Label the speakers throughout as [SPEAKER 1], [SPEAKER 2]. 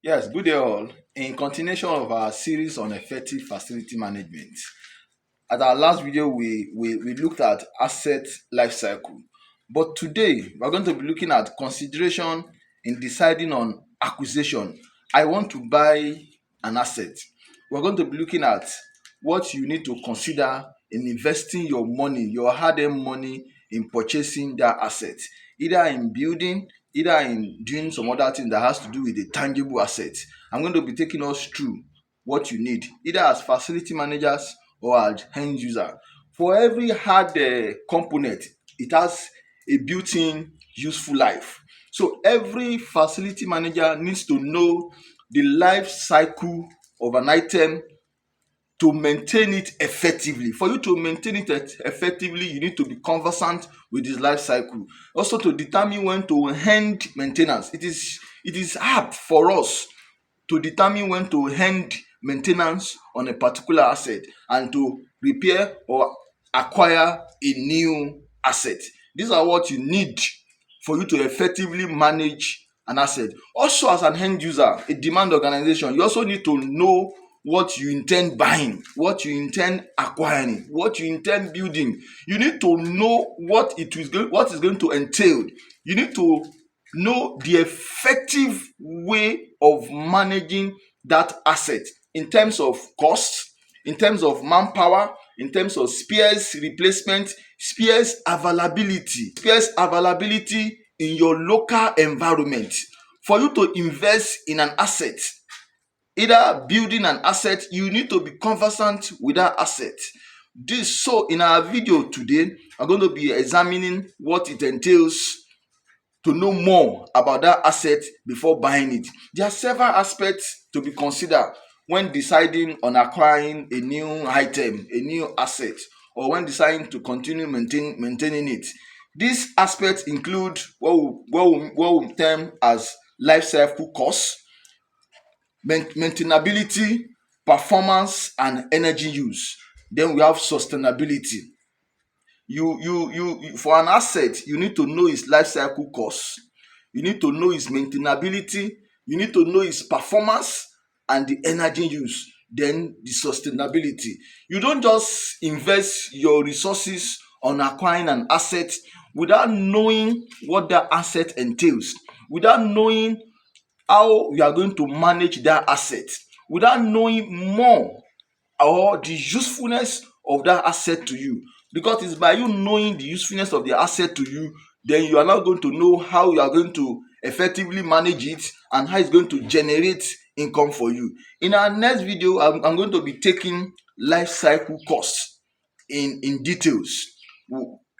[SPEAKER 1] Yes, good day all. In continuation of our series on effective facility management, at our last video, we looked at asset life cycle. But today, we're going to be looking at consideration in deciding on acquisition. I want to buy an asset. We're going to be looking at what you need to consider in investing your money, your hard-earned money, in purchasing that asset, either in building, either in doing some other thing that has to do with a tangible asset. I'm going to be taking us through what you need, either as facility managers or as end user. For every hard component, it has a built-in useful life. So every facility manager needs to know the life cycle of an item to maintain it effectively. For you to maintain it effectively, you need to be conversant with this life cycle. Also, to determine when to end maintenance. It is hard for us to determine when to end maintenance on a particular asset and to repair or acquire a new asset. These are what you need for you to effectively manage an asset. Also, as an end user, a demand organization, you also need to know what you intend buying, what you intend acquiring, what you intend building. You need to know what is going to entail. You need to know the effective way of managing that asset in terms of cost, in terms of manpower, in terms of spares replacement, spares availability in your local environment. For you to invest in an asset, either building an asset, you need to be conversant with that asset. In our video today, I'm going to be examining what it entails to know more about that asset before buying it. There are several aspects to be considered when deciding on acquiring a new item, a new asset, or when deciding to continue maintaining it. These aspects include what we term as life cycle costs, maintainability, performance, and energy use. Then we have sustainability. For an asset, you need to know its life cycle cost, you need to know its maintainability, you need to know its performance and the energy use, then the sustainability. You don't just invest your resources on acquiring an asset without knowing what that asset entails, without knowing how you are going to manage that asset, without knowing more or the usefulness of that asset to you. Because it's by you knowing the usefulness of the asset to you, then you are now going to know how you are going to effectively manage it and how it's going to generate income for you. In our next video, I'm going to be taking life cycle costs in details.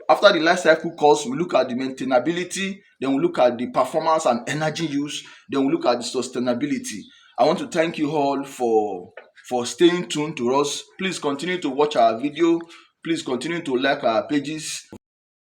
[SPEAKER 1] After the life cycle cost, we look at the maintainability, then we look at the performance and energy use, then we look at the sustainability. I want to thank you all for staying tuned to us. Please continue to watch our video. Please continue to like our pages.